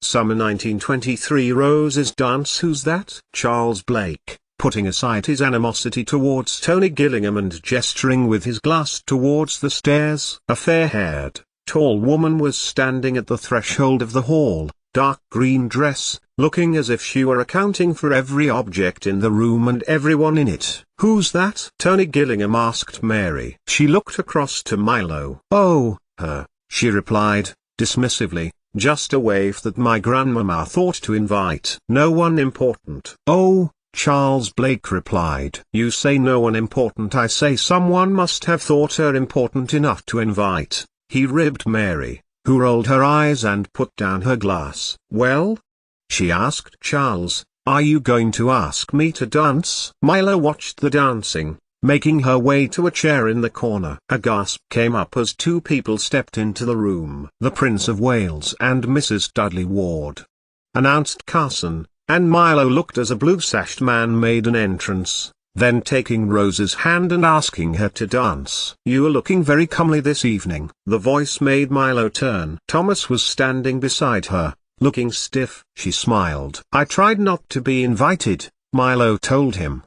Summer 1923 Roses Dance. Who's that? Charles Blake, putting aside his animosity towards Tony Gillingham and gesturing with his glass towards the stairs. A fair-haired, tall woman was standing at the threshold of the hall, dark green dress, looking as if she were accounting for every object in the room and everyone in it. Who's that? Tony Gillingham asked Mary. She looked across to Milo. Oh, her, she replied, dismissively, just a waif that my grandmama thought to invite. No one important. Oh, Charles Blake replied. You say no one important, I say someone must have thought her important enough to invite. He ribbed Mary, who rolled her eyes and put down her glass. Well? She asked Charles, are you going to ask me to dance? Milo watched the dancing, making her way to a chair in the corner. A gasp came up as two people stepped into the room. The Prince of Wales and Mrs. Dudley Ward, announced Carson, and Milo looked as a blue-sashed man made an entrance, then taking Rose's hand and asking her to dance. You are looking very comely this evening. The voice made Milo turn. Thomas was standing beside her, looking stiff. She smiled. I tried not to be invited, Milo told him.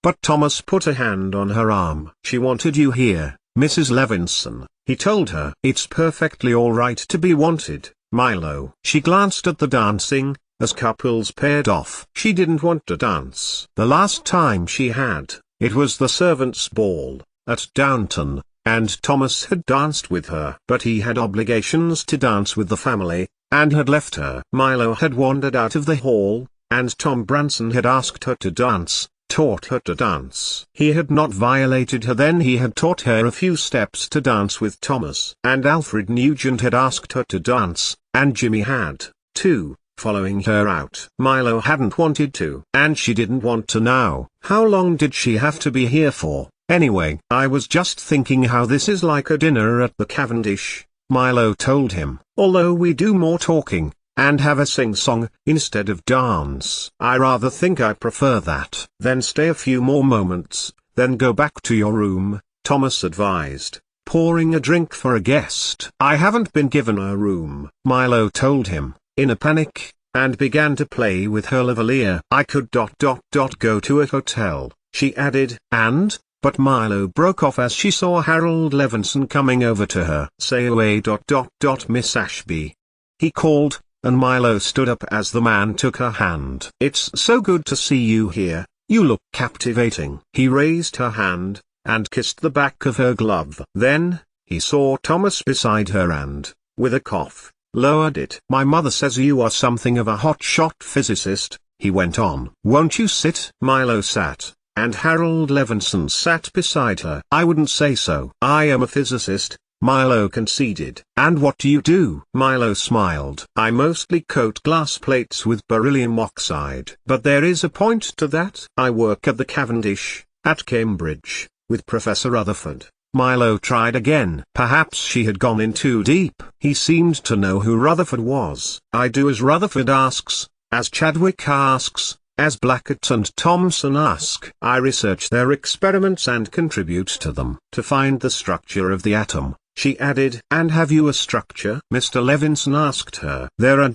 But Thomas put a hand on her arm. She wanted you here, Mrs. Levinson, he told her. It's perfectly all right to be wanted, Milo. She glanced at the dancing, as couples paired off. She didn't want to dance. The last time she had, it was the servants' ball, at Downton, and Thomas had danced with her. But he had obligations to dance with the family, and had left her. Milo had wandered out of the hall, and Tom Branson had asked her to dance, taught her to dance. He had not violated her then, he had taught her a few steps to dance with Thomas. And Alfred Nugent had asked her to dance, and Jimmy had, too, following her out. Milo hadn't wanted to. And she didn't want to now. How long did she have to be here for, anyway? I was just thinking how this is like a dinner at the Cavendish, Milo told him. Although we do more talking, and have a sing-song, instead of dance. I rather think I prefer that. Then stay a few more moments, then go back to your room, Thomas advised, pouring a drink for a guest. I haven't been given a room, Milo told him, in a panic, and began to play with her lavalier. I could go to a hotel, she added, but Milo broke off as she saw Harold Levinson coming over to her. Say away Miss Ashby, he called, and Milo stood up as the man took her hand. It's so good to see you here, you look captivating. He raised her hand, and kissed the back of her glove. Then, he saw Thomas beside her and, with a cough, lowered it. My mother says you are something of a hotshot physicist, he went on. Won't you sit? Milo sat, and Harold Levinson sat beside her. I wouldn't say so. I am a physicist, Milo conceded. And what do you do? Milo smiled. I mostly coat glass plates with beryllium oxide. But there is a point to that. I work at the Cavendish, at Cambridge, with Professor Rutherford. Milo tried again. Perhaps she had gone in too deep. He seemed to know who Rutherford was. I do as Rutherford asks, as Chadwick asks, as Blackett and Thomson ask. I research their experiments and contribute to them. To find the structure of the atom, she added. And have you a structure? Mr. Levinson asked her. There are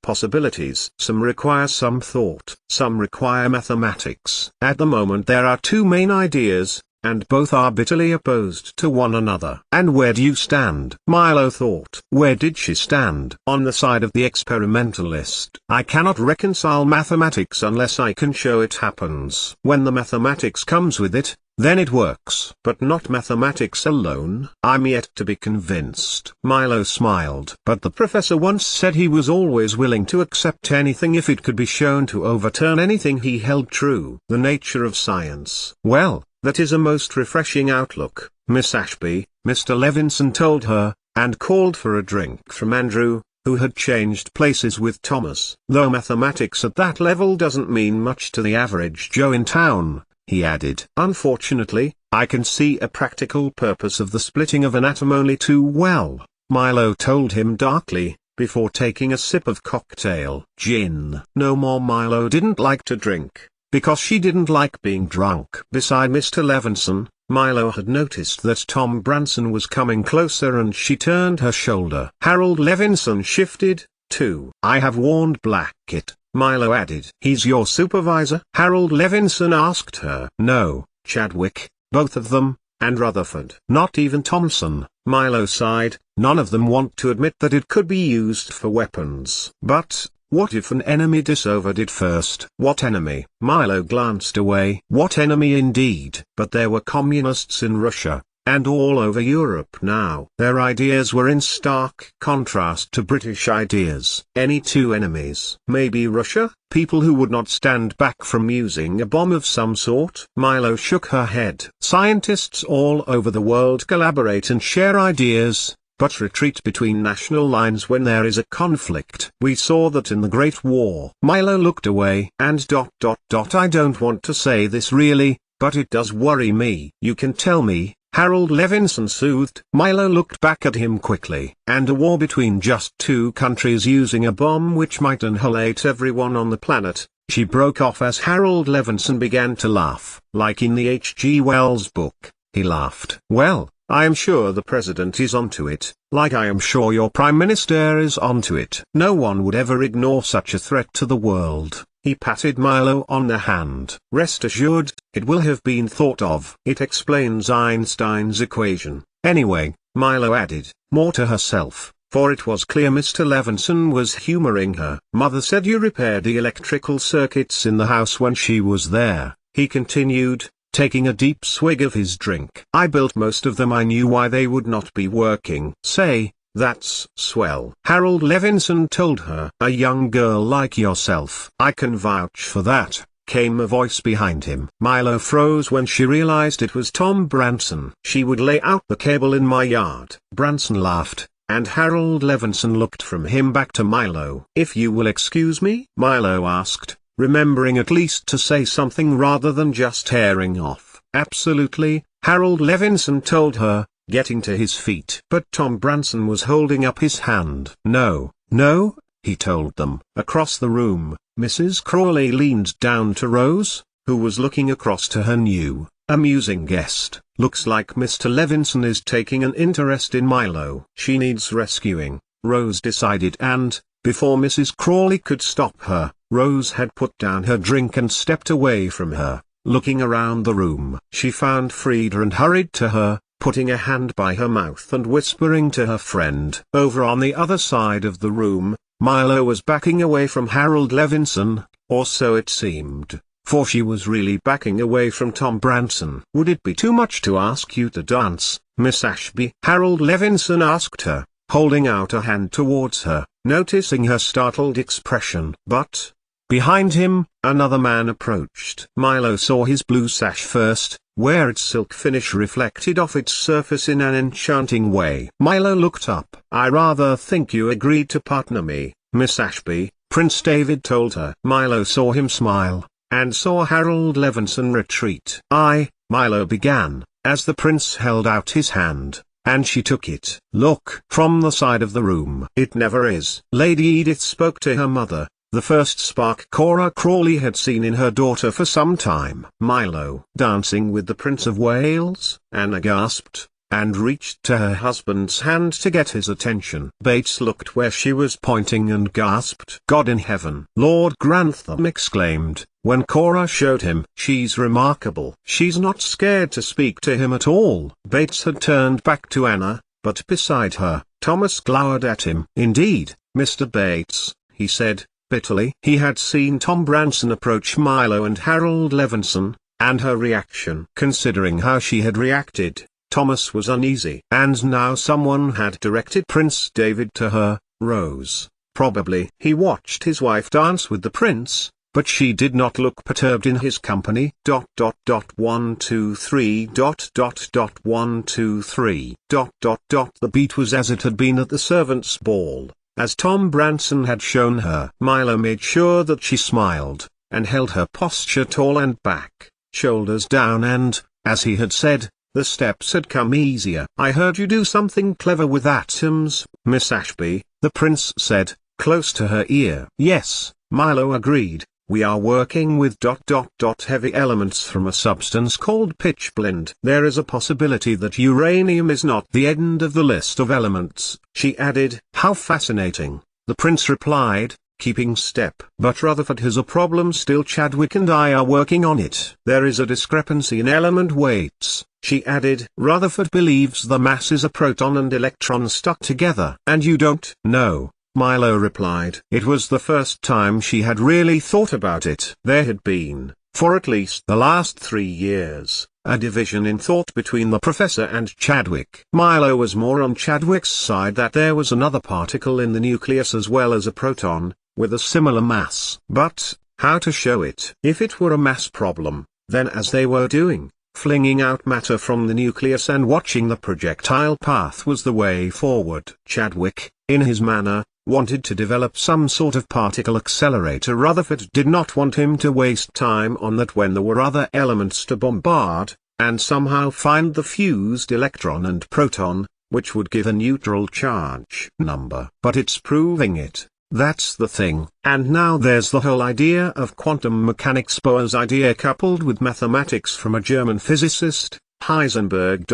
possibilities. Some require some thought. Some require mathematics. At the moment there are two main ideas, and both are bitterly opposed to one another. And where do you stand? Milo thought. Where did she stand? On the side of the experimentalist. I cannot reconcile mathematics unless I can show it happens. When the mathematics comes with it, then it works. But not mathematics alone. I'm yet to be convinced. Milo smiled. But the professor once said he was always willing to accept anything if it could be shown to overturn anything he held true. The nature of science. Well, that is a most refreshing outlook, Miss Ashby, Mr. Levinson told her, and called for a drink from Andrew, who had changed places with Thomas. Though mathematics at that level doesn't mean much to the average Joe in town, he added. Unfortunately, I can see a practical purpose of the splitting of an atom only too well, Milo told him darkly, before taking a sip of cocktail gin. No more. Milo didn't like to drink, because she didn't like being drunk. Beside Mr. Levinson, Milo had noticed that Tom Branson was coming closer and she turned her shoulder. Harold Levinson shifted, 2. I have warned Blackett, Milo added. He's your supervisor? Harold Levinson asked her. No, Chadwick, both of them, and Rutherford. Not even Thompson, Milo sighed. None of them want to admit that it could be used for weapons. But what if an enemy discovered it first? What enemy? Milo glanced away. What enemy indeed? But there were communists in Russia, and all over Europe now. Their ideas were in stark contrast to British ideas. Any two enemies? Maybe Russia? People who would not stand back from using a bomb of some sort? Milo shook her head. Scientists all over the world collaborate and share ideas, but retreat between national lines when there is a conflict. We saw that in the Great War. Milo looked away. And I don't want to say this really, but it does worry me. You can tell me, Harold Levinson soothed. Milo looked back at him quickly. And a war between just two countries using a bomb which might annihilate everyone on the planet. She broke off as Harold Levinson began to laugh. Like in the H.G. Wells book, he laughed. Well, I am sure the president is onto it, like I am sure your prime minister is onto it. No one would ever ignore such a threat to the world. He patted Milo on the hand. Rest assured, it will have been thought of. It explains Einstein's equation. Anyway, Milo added, more to herself, for it was clear Mr. Levinson was humoring her. Mother said you repaired the electrical circuits in the house when she was there, he continued, taking a deep swig of his drink. I built most of them. I knew why they would not be working. Say, that's swell. Harold Levinson told her. A young girl like yourself. I can vouch for that, came a voice behind him. Milo froze when she realized it was Tom Branson. She would lay out the cable in my yard. Branson laughed, and Harold Levinson looked from him back to Milo. If you will excuse me? Milo asked, remembering at least to say something rather than just tearing off. Absolutely, Harold Levinson told her, getting to his feet. But Tom Branson was holding up his hand. No, no, he told them. Across the room, Mrs. Crawley leaned down to Rose, who was looking across to her new, amusing guest. Looks like Mr. Levinson is taking an interest in Milo. She needs rescuing, Rose decided, and, before Mrs. Crawley could stop her, Rose had put down her drink and stepped away from her, looking around the room. She found Frida and hurried to her, putting a hand by her mouth and whispering to her friend. Over on the other side of the room, Milo was backing away from Harold Levinson, or so it seemed, for she was really backing away from Tom Branson. Would it be too much to ask you to dance, Miss Ashby? Harold Levinson asked her, holding out a hand towards her, noticing her startled expression. But behind him, another man approached. Milo saw his blue sash first, where its silk finish reflected off its surface in an enchanting way. Milo looked up. I rather think you agreed to partner me, Miss Ashby, Prince David told her. Milo saw him smile, and saw Harold Levinson retreat. Milo began, as the prince held out his hand, and she took it. Look, from the side of the room. It never is. Lady Edith spoke to her mother, the first spark Cora Crawley had seen in her daughter for some time. Milo. Dancing with the Prince of Wales? Anna gasped, and reached to her husband's hand to get his attention. Bates looked where she was pointing and gasped. God in heaven! Lord Grantham exclaimed, when Cora showed him. She's remarkable. She's not scared to speak to him at all. Bates had turned back to Anna, but beside her, Thomas glowered at him. Indeed, Mr. Bates, he said, bitterly. He had seen Tom Branson approach Milo and Harold Levinson, and her reaction. Considering how she had reacted, Thomas was uneasy. And now someone had directed Prince David to her, Rose. Probably. He watched his wife dance with the prince, but she did not look perturbed in his company. 123. 123. The beat was as it had been at the servants' ball, as Tom Branson had shown her. Milo made sure that she smiled, and held her posture tall and back, shoulders down, and, as he had said, the steps had come easier. I heard you do something clever with atoms, Miss Ashby, the prince said, close to her ear. Yes, Milo agreed. We are working with heavy elements from a substance called pitchblende. There is a possibility that uranium is not the end of the list of elements, she added. How fascinating. the prince replied, keeping step. But Rutherford has a problem still. Chadwick and I are working on it. There is a discrepancy in element weights, she added. Rutherford believes the mass is a proton and electron stuck together. And you don't? No, Milo replied. It was the first time she had really thought about it. There had been, for at least the last 3 years, a division in thought between the professor and Chadwick. Milo was more on Chadwick's side, that there was another particle in the nucleus as well as a proton, with a similar mass. But, how to show it? If it were a mass problem, then as they were doing, flinging out matter from the nucleus and watching the projectile path was the way forward. Chadwick, in his manner, wanted to develop some sort of particle accelerator. Rutherford did not want him to waste time on that when there were other elements to bombard, and somehow find the fused electron and proton, which would give a neutral charge number. But it's proving it. That's the thing. And now there's the whole idea of quantum mechanics. Bohr's idea coupled with mathematics from a German physicist, Heisenberg.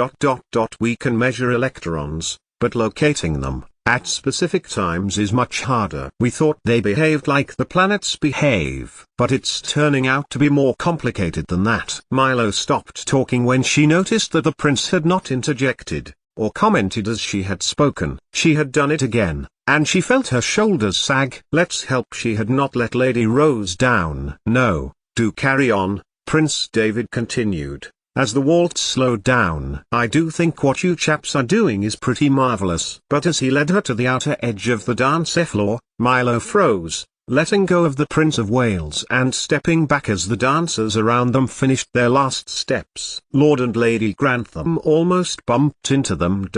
We can measure electrons, but locating them at specific times is much harder. We thought they behaved like the planets behave, but it's turning out to be more complicated than that. Milo stopped talking when she noticed that the prince had not interjected, or commented as she had spoken. She had done it again, and she felt her shoulders sag. Let's help. She had not let Lady Rose down. No, do carry on, Prince David continued, as the waltz slowed down. I do think what you chaps are doing is pretty marvelous. But as he led her to the outer edge of the dance floor, Milo froze, letting go of the Prince of Wales and stepping back as the dancers around them finished their last steps. Lord and Lady Grantham almost bumped into them.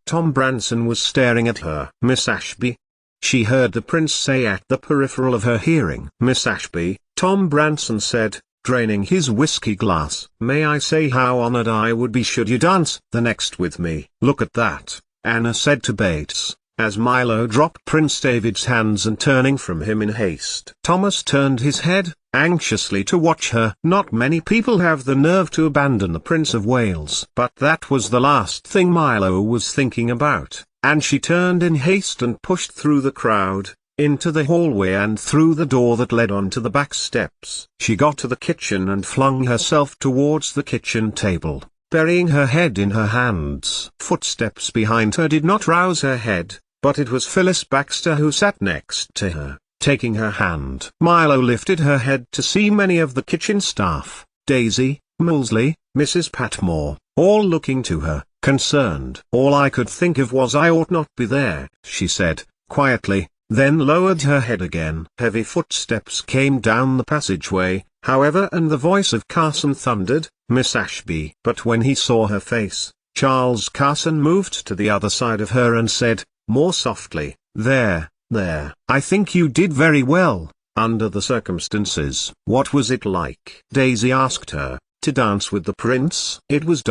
Tom Branson was staring at her. Miss Ashby, she heard the prince say at the peripheral of her hearing. Miss Ashby, Tom Branson said, draining his whiskey glass. May I say how honored I would be should you dance the next with me? Look at that, Anna said to Bates, as Milo dropped Prince David's hands and turning from him in haste. Thomas turned his head, anxiously to watch her. Not many people have the nerve to abandon the Prince of Wales. But that was the last thing Milo was thinking about, and she turned in haste and pushed through the crowd, into the hallway and through the door that led onto the back steps. She got to the kitchen and flung herself towards the kitchen table, burying her head in her hands. Footsteps behind her did not rouse her head, but it was Phyllis Baxter who sat next to her, taking her hand. Milo lifted her head to see many of the kitchen staff, Daisy, Molesley, Mrs. Patmore, all looking to her, concerned. All I could think of was I ought not be there, she said, quietly, then lowered her head again. Heavy footsteps came down the passageway, however, and the voice of Carson thundered, Miss Ashby. But when he saw her face, Charles Carson moved to the other side of her and said, more softly, there, I think you did very well, under the circumstances. What was it like? Daisy asked her, to dance with the prince. It was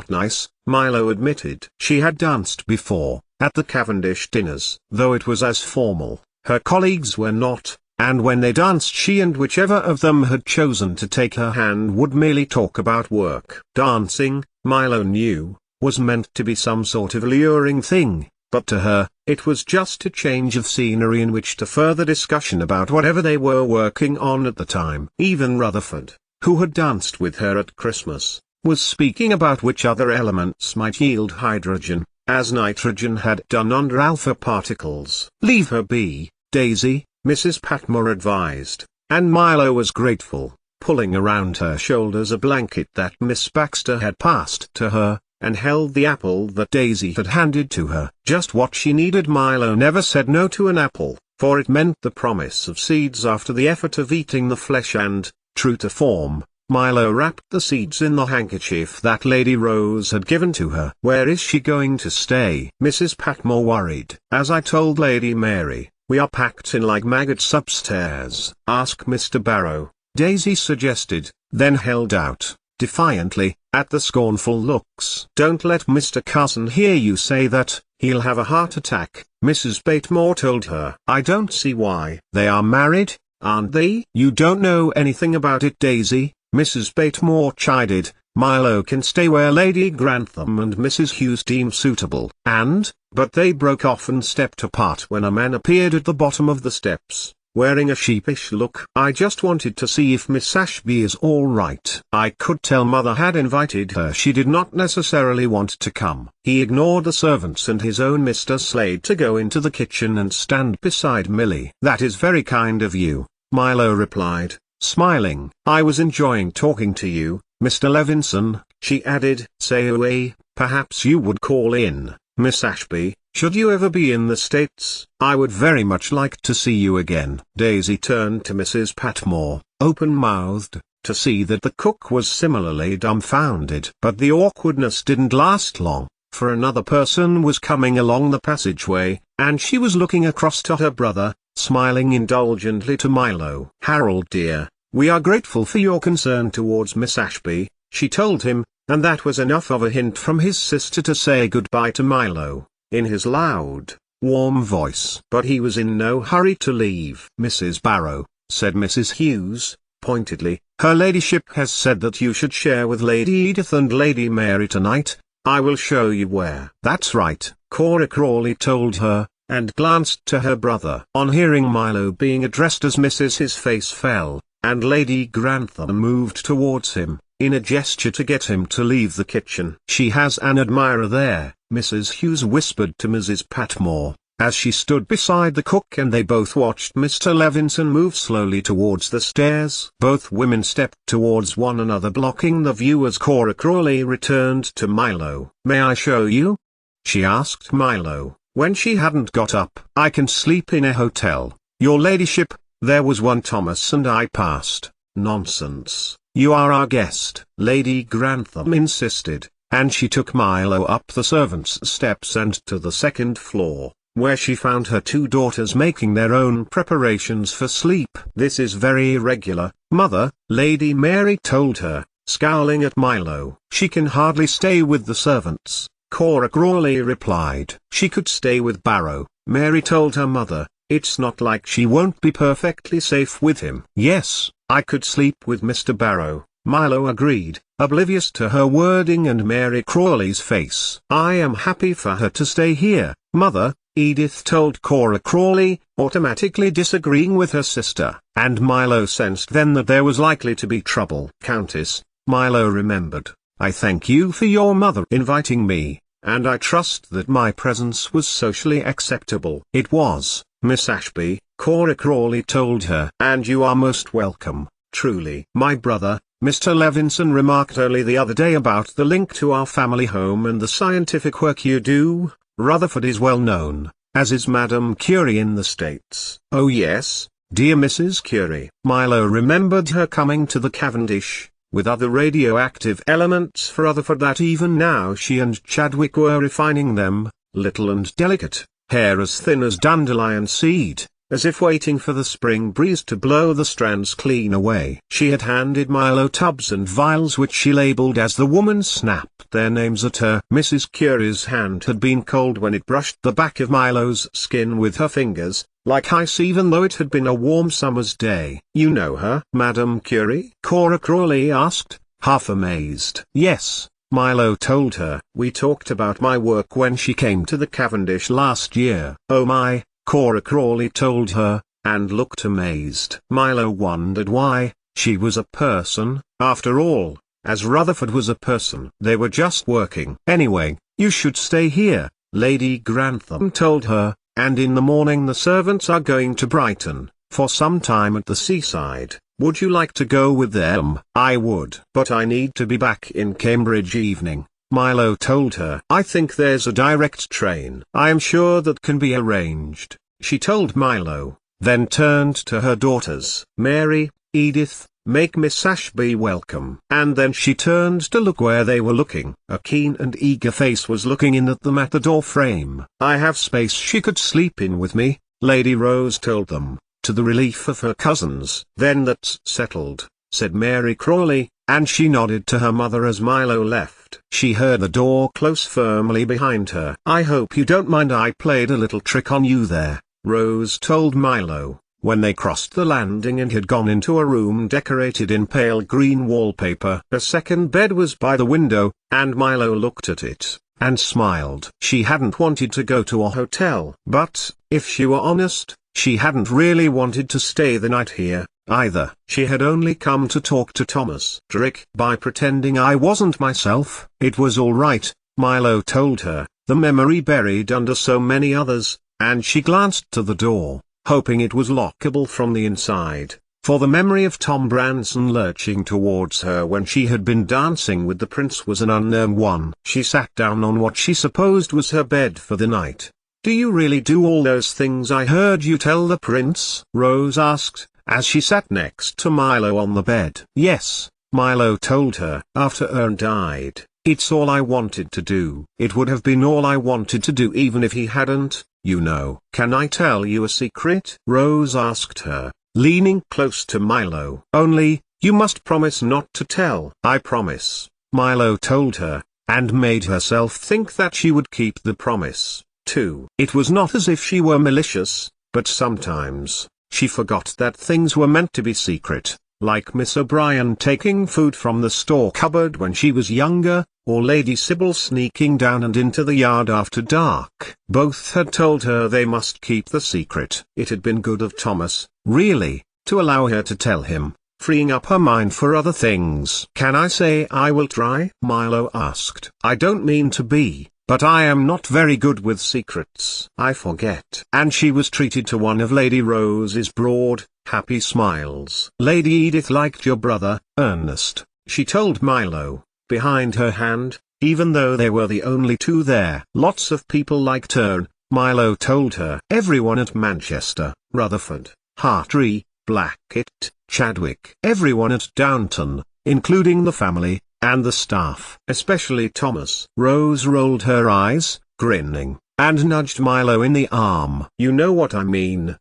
nice, Milo admitted. She had danced before, at the Cavendish dinners. Though it was as formal, her colleagues were not, and when they danced she and whichever of them had chosen to take her hand would merely talk about work. Dancing, Milo knew, was meant to be some sort of alluring thing, but to her, it was just a change of scenery in which to further discussion about whatever they were working on at the time. Even Rutherford, who had danced with her at Christmas, was speaking about which other elements might yield hydrogen, as nitrogen had done under alpha particles. Leave her be, Daisy, Mrs. Patmore advised, and Milo was grateful, pulling around her shoulders a blanket that Miss Baxter had passed to her, and held the apple that Daisy had handed to her. Just what she needed. Milo never said no to an apple, for it meant the promise of seeds after the effort of eating the flesh and, true to form, Milo wrapped the seeds in the handkerchief that Lady Rose had given to her. Where is she going to stay? Mrs. Patmore worried. As I told Lady Mary, we are packed in like maggots upstairs. Ask Mr. Barrow, Daisy suggested, then held out, defiantly, at the scornful looks. Don't let Mr. Carson hear you say that, he'll have a heart attack, Mrs. Patmore told her. I don't see why. They are married, aren't they? You don't know anything about it, Daisy, Mrs. Patmore chided, Milo can stay where Lady Grantham and Mrs. Hughes deem suitable. But they broke off and stepped apart when a man appeared at the bottom of the steps, wearing a sheepish look. I just wanted to see if Miss Ashby is all right. I could tell Mother had invited her. She did not necessarily want to come. He ignored the servants and his own Mr. Slade to go into the kitchen and stand beside Millie. That is very kind of you, Milo replied, smiling. I was enjoying talking to you, Mr. Levinson, she added. Say away, perhaps you would call in, Miss Ashby, should you ever be in the States. I would very much like to see you again. Daisy turned to Mrs. Patmore, open-mouthed, to see that the cook was similarly dumbfounded. But the awkwardness didn't last long, for another person was coming along the passageway, and she was looking across to her brother, smiling indulgently to Milo. Harold dear, we are grateful for your concern towards Miss Ashby, she told him, and that was enough of a hint from his sister to say goodbye to Milo, in his loud, warm voice. But he was in no hurry to leave. Mrs. Barrow, said Mrs. Hughes, pointedly, her ladyship has said that you should share with Lady Edith and Lady Mary tonight. I will show you where. That's right, Cora Crawley told her, and glanced to her brother. On hearing Milo being addressed as Mrs. his face fell, and Lady Grantham moved towards him, in a gesture to get him to leave the kitchen. She has an admirer there, Mrs. Hughes whispered to Mrs. Patmore, as she stood beside the cook, and they both watched Mr. Levinson move slowly towards the stairs. Both women stepped towards one another, blocking the view as Cora Crawley returned to Milo. May I show you? She asked Milo, when she hadn't got up. I can sleep in a hotel, your ladyship. There was one Thomas and I passed. Nonsense. You are our guest, Lady Grantham insisted, and she took Milo up the servants' steps and to the second floor, where she found her two daughters making their own preparations for sleep. This is very irregular, Mother, Lady Mary told her, scowling at Milo. She can hardly stay with the servants, Cora Crawley replied. She could stay with Barrow, Mary told her mother. It's not like she won't be perfectly safe with him. Yes, I could sleep with Mr. Barrow, Milo agreed, oblivious to her wording and Mary Crawley's face. I am happy for her to stay here, Mother, Edith told Cora Crawley, automatically disagreeing with her sister, and Milo sensed then that there was likely to be trouble. Countess, Milo remembered, I thank you for your mother inviting me, and I trust that my presence was socially acceptable. It was, Miss Ashby, Cora Crawley told her. And you are most welcome, truly. My brother, Mr. Levinson remarked only the other day about the link to our family home and the scientific work you do. Rutherford is well known, as is Madame Curie in the States. Oh yes, dear Mrs. Curie. Milo remembered her coming to the Cavendish, with other radioactive elements for Rutherford, that even now she and Chadwick were refining them, little and delicate, hair as thin as dandelion seed, as if waiting for the spring breeze to blow the strands clean away. She had handed Milo tubs and vials which she labeled as the woman snapped their names at her. Mrs. Curie's hand had been cold when it brushed the back of Milo's skin with her fingers, like ice, even though it had been a warm summer's day. You know her, Madame Curie? Cora Crawley asked, half amazed. Yes, Milo told her. We talked about my work when she came to the Cavendish last year. Oh my, Cora Crawley told her, and looked amazed. Milo wondered why. She was a person, after all, as Rutherford was a person. They were just working. Anyway, you should stay here, Lady Grantham told her, and in the morning the servants are going to Brighton, for some time at the seaside. Would you like to go with them? I would. But I need to be back in Cambridge evening, Milo told her. I think there's a direct train. I am sure that can be arranged, she told Milo, then turned to her daughters. Mary, Edith, make Miss Ashby welcome. And then she turned to look where they were looking. A keen and eager face was looking in at them at the door frame. I have space she could sleep in with me, Lady Rose told them, to the relief of her cousins. Then that's settled, said Mary Crawley, and she nodded to her mother as Milo left. She heard the door close firmly behind her. I hope you don't mind I played a little trick on you there, Rose told Milo, when they crossed the landing and had gone into a room decorated in pale green wallpaper. A second bed was by the window, and Milo looked at it, and smiled. She hadn't wanted to go to a hotel. But, if she were honest, she hadn't really wanted to stay the night here, either. She had only come to talk to Thomas. Trick. By pretending I wasn't myself, it was all right, Milo told her, the memory buried under so many others, and she glanced to the door, hoping it was lockable from the inside, for the memory of Tom Branson lurching towards her when she had been dancing with the prince was an unknown one. She sat down on what she supposed was her bed for the night. "Do you really do all those things I heard you tell the prince?" Rose asked, as she sat next to Milo on the bed. "Yes," Milo told her. "After Ern died, it's all I wanted to do. It would have been all I wanted to do even if he hadn't, you know." "Can I tell you a secret?" Rose asked her, leaning close to Milo. "Only, you must promise not to tell." "I promise," Milo told her, and made herself think that she would keep the promise, too. It was not as if she were malicious, but sometimes, she forgot that things were meant to be secret, like Miss O'Brien taking food from the store cupboard when she was younger, or Lady Sybil sneaking down and into the yard after dark. Both had told her they must keep the secret. It had been good of Thomas, really, to allow her to tell him, freeing up her mind for other things. "Can I say I will try?" Milo asked. "I don't mean to be, but I am not very good with secrets. I forget." And she was treated to one of Lady Rose's broad, happy smiles. "Lady Edith liked your brother, Ernest," she told Milo, behind her hand, even though they were the only two there. "Lots of people liked Ern," Milo told her. "Everyone at Manchester, Rutherford, Hartree, Blackett, Chadwick. Everyone at Downton, including the family, and the staff. Especially Thomas." Rose rolled her eyes, grinning, and nudged Milo in the arm. "You know what I mean,"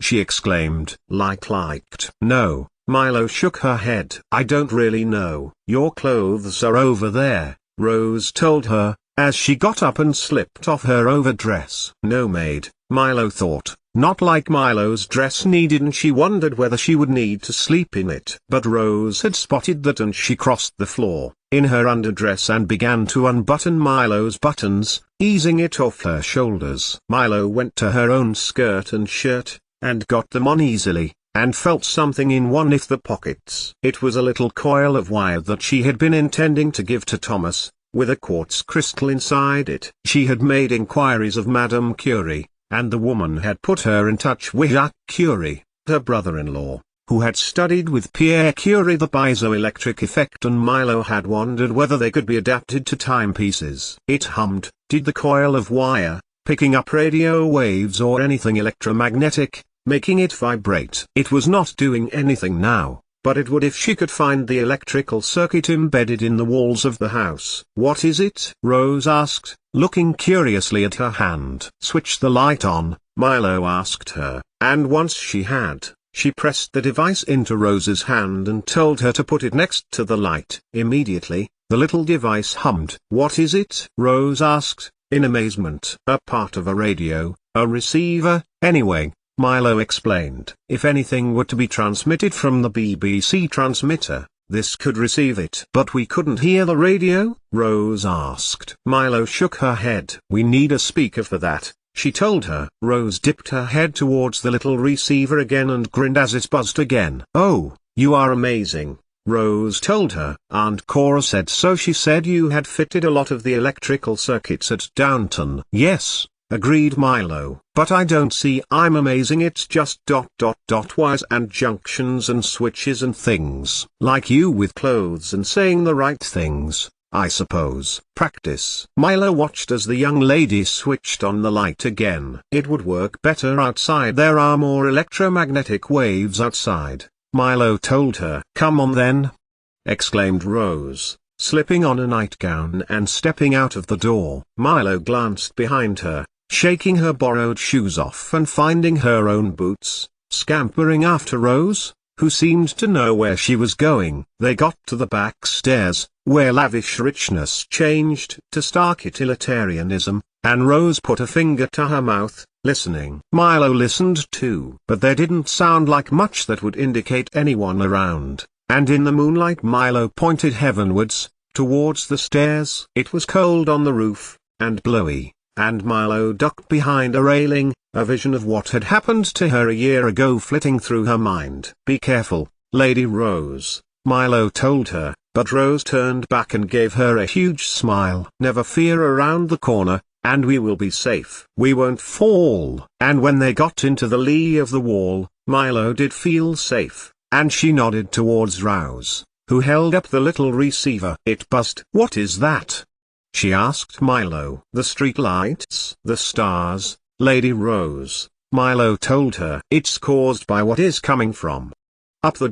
she exclaimed. Liked. "No," Milo shook her head. "I don't really know." "Your clothes are over there," Rose told her, as she got up and slipped off her overdress. "No maid," Milo thought, not like Milo's dress needed, and she wondered whether she would need to sleep in it. But Rose had spotted that, and she crossed the floor, in her underdress, and began to unbutton Milo's buttons, easing it off her shoulders. Milo went to her own skirt and shirt, and got them on easily, and felt something in one of the pockets. It was a little coil of wire that she had been intending to give to Thomas, with a quartz crystal inside it. She had made inquiries of Madame Curie, and the woman had put her in touch with Jacques Curie, her brother-in-law, who had studied with Pierre Curie the piezoelectric effect, and Milo had wondered whether they could be adapted to timepieces. It hummed, did the coil of wire, picking up radio waves or anything electromagnetic, making it vibrate. It was not doing anything now, but it would if she could find the electrical circuit embedded in the walls of the house. "What is it?" Rose asked, looking curiously at her hand. "Switch the light on," Milo asked her, and once she had, she pressed the device into Rose's hand and told her to put it next to the light. Immediately, the little device hummed. "What is it?" Rose asked, in amazement. "A part of a radio, a receiver, anyway," Milo explained. "If anything were to be transmitted from the BBC transmitter, this could receive it." "But we couldn't hear the radio?" Rose asked. Milo shook her head. "We need a speaker for that," she told her. Rose dipped her head towards the little receiver again and grinned as it buzzed again. "Oh, you are amazing," Rose told her. "Aunt Cora said so. She said you had fitted a lot of the electrical circuits at Downton." "Yes," agreed Milo, "but I don't see I'm amazing. It's just wires and junctions and switches and things. Like you with clothes and saying the right things, I suppose." "Practice." Milo watched as the young lady switched on the light again. "It would work better outside. There are more electromagnetic waves outside," Milo told her. "Come on then," exclaimed Rose, slipping on a nightgown and stepping out of the door. Milo glanced behind her, shaking her borrowed shoes off and finding her own boots, scampering after Rose, who seemed to know where she was going. They got to the back stairs, where lavish richness changed to stark utilitarianism, and Rose put a finger to her mouth, listening. Milo listened too, but there didn't sound like much that would indicate anyone around, and in the moonlight Milo pointed heavenwards, towards the stairs. It was cold on the roof, and blowy, and Milo ducked behind a railing, a vision of what had happened to her a year ago flitting through her mind. "Be careful, Lady Rose," Milo told her, but Rose turned back and gave her a huge smile. "Never fear, around the corner, and we will be safe. We won't fall." And when they got into the lee of the wall, Milo did feel safe, and she nodded towards Rose, who held up the little receiver. It buzzed. "What is that?" she asked Milo. "The street lights." "The stars, Lady Rose," Milo told her. "It's caused by what is coming from up the ...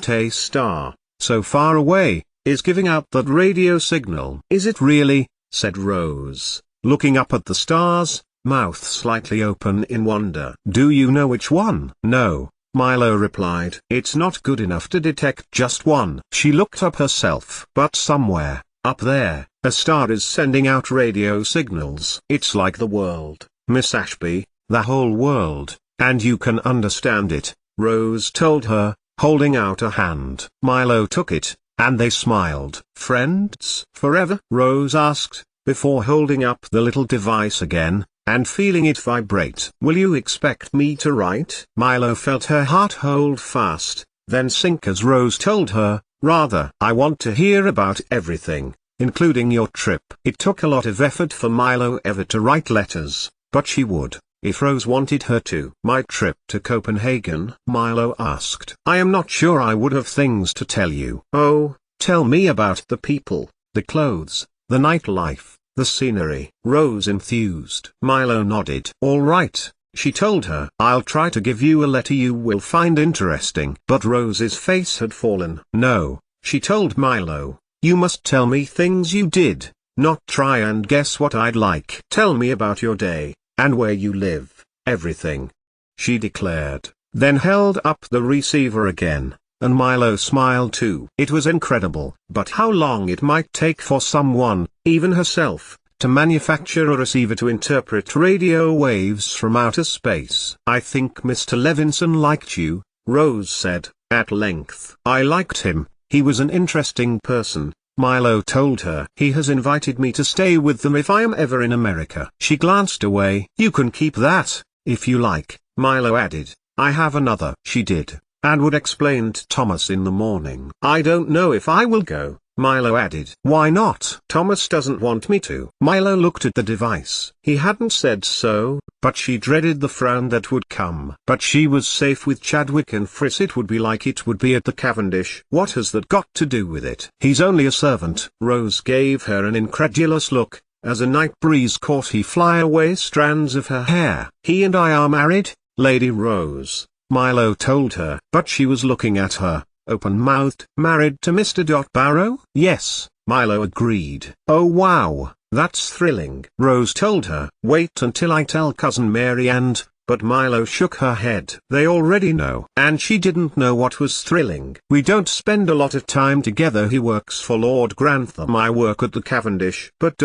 A star, so far away, is giving out that radio signal." "Is it really?" said Rose, looking up at the stars, mouth slightly open in wonder. "Do you know which one?" "No," Milo replied. "It's not good enough to detect just one." She looked up herself. "But somewhere, up there, a star is sending out radio signals. It's like the world, Miss Ashby, the whole world, and you can understand it," Rose told her, holding out a hand. Milo took it, and they smiled. "Friends forever?" Rose asked, before holding up the little device again, and feeling it vibrate. "Will you expect me to write?" Milo felt her heart hold fast, then sink as Rose told her, "Rather. I want to hear about everything, including your trip." It took a lot of effort for Milo ever to write letters, but she would, if Rose wanted her to. "My trip to Copenhagen?" Milo asked. "I am not sure I would have things to tell you." "Oh, tell me about the people, the clothes, the nightlife, the scenery," Rose enthused. Milo nodded. "All right," she told her. "I'll try to give you a letter you will find interesting." But Rose's face had fallen. "No," she told Milo, "you must tell me things you did, not try and guess what I'd like. Tell me about your day, and where you live, everything," she declared, then held up the receiver again, and Milo smiled too. It was incredible. But how long it might take for someone, even herself, to manufacture a receiver to interpret radio waves from outer space. "I think Mr. Levinson liked you," Rose said, at length. "I liked him, he was an interesting person," Milo told her. "He has invited me to stay with them if I am ever in America." She glanced away. "You can keep that, if you like," Milo added. "I have another." She did, and would explain to Thomas in the morning. "I don't know if I will go," Milo added. "Why not?" "Thomas doesn't want me to." Milo looked at the device. He hadn't said so, but she dreaded the frown that would come. But she was safe with Chadwick and Friss. It would be like it would be at the Cavendish. "What has that got to do with it?" "He's only a servant." Rose gave her an incredulous look, as a night breeze caught he fly away strands of her hair. "He and I are married, Lady Rose," Milo told her. But she was looking at her, open-mouthed. "Married to Mr. Barrow?" "Yes," Milo agreed. "Oh wow, that's thrilling," Rose told her. "Wait until I tell Cousin Mary and—" But Milo shook her head. "They already know." And she didn't know what was thrilling. "We don't spend a lot of time together. He works for Lord Grantham. I work at the Cavendish." "But ...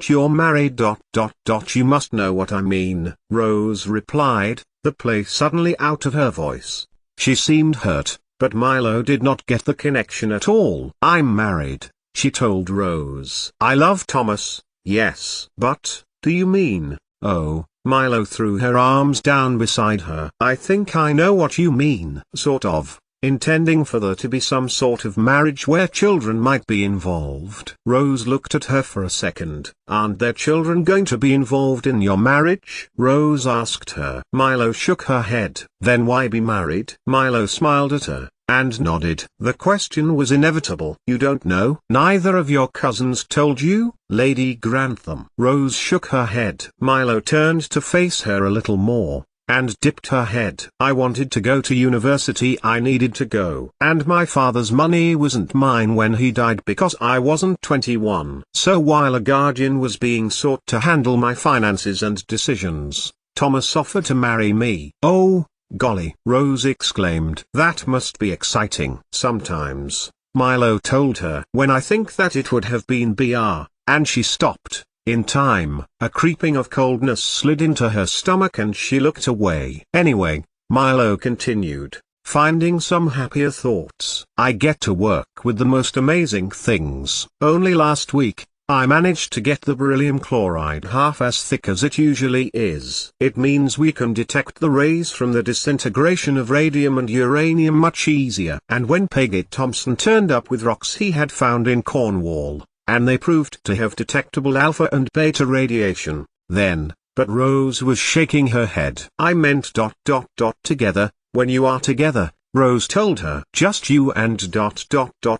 you're married ... You must know what I mean," Rose replied, the play suddenly out of her voice. She seemed hurt, but Milo did not get the connection at all. "I'm married," she told Rose. "I love Thomas, yes." "But, do you mean—" "Oh," Milo threw her arms down beside her. "I think I know what you mean." "Sort of, intending for there to be some sort of marriage where children might be involved." Rose looked at her for a second. "Aren't there children going to be involved in your marriage?" Rose asked her. Milo shook her head. "Then why be married?" Milo smiled at her, and nodded. The question was inevitable. "You don't know? Neither of your cousins told you, Lady Grantham?" Rose shook her head. Milo turned to face her a little more, and dipped her head. "I wanted to go to university. I needed to go. And my father's money wasn't mine when he died because I wasn't 21. So while a guardian was being sought to handle my finances and decisions, Thomas offered to marry me." "Oh, golly!" Rose exclaimed. "That must be exciting." "Sometimes," Milo told her. "When I think that it would have been BR," and she stopped, In time, a creeping of coldness slid into her stomach and she looked away. Anyway, Milo continued, finding some happier thoughts. I get to work with the most amazing things. Only last week, I managed to get the beryllium chloride half as thick as it usually is. It means we can detect the rays from the disintegration of radium and uranium much easier. And when Peggy Thompson turned up with rocks he had found in Cornwall, and they proved to have detectable alpha and beta radiation, then, but Rose was shaking her head. I meant ... together, when you are together, Rose told her. Just you and ...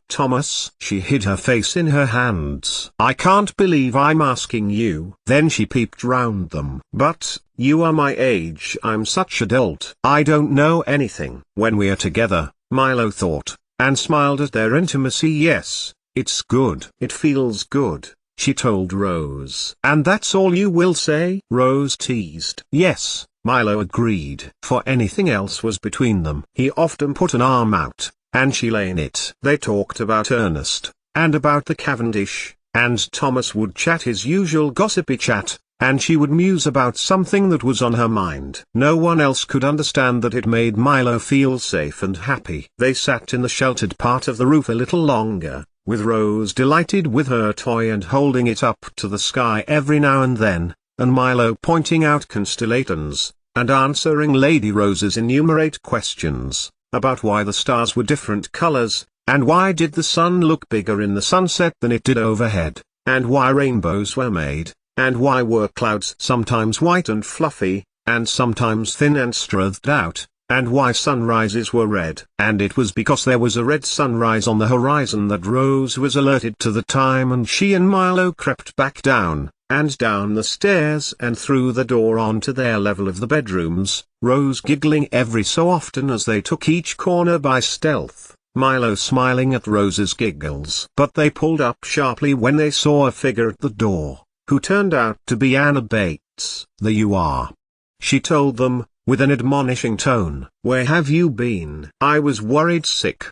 Thomas. She hid her face in her hands. I can't believe I'm asking you. Then she peeped round them. But, you are my age. I'm such adult. I don't know anything. When we are together, Milo thought, and smiled at their intimacy. Yes, it's good. It feels good, she told Rose. And that's all you will say? Rose teased. Yes, Milo agreed. For anything else was between them. He often put an arm out, and she lay in it. They talked about Ernest, and about the Cavendish, and Thomas would chat his usual gossipy chat, and she would muse about something that was on her mind. No one else could understand that it made Milo feel safe and happy. They sat in the sheltered part of the roof a little longer, with Rose delighted with her toy and holding it up to the sky every now and then, and Milo pointing out constellations, and answering Lady Rose's innumerate questions, about why the stars were different colors, and why did the sun look bigger in the sunset than it did overhead, and why rainbows were made, and why were clouds sometimes white and fluffy, and sometimes thin and smoothed out, and why sunrises were red. And it was because there was a red sunrise on the horizon that Rose was alerted to the time, and she and Milo crept back down, and down the stairs and through the door onto their level of the bedrooms, Rose giggling every so often as they took each corner by stealth, Milo smiling at Rose's giggles. But they pulled up sharply when they saw a figure at the door, who turned out to be Anna Bates. "There you are," she told them, with an admonishing tone. "Where have you been?" "I was worried sick,"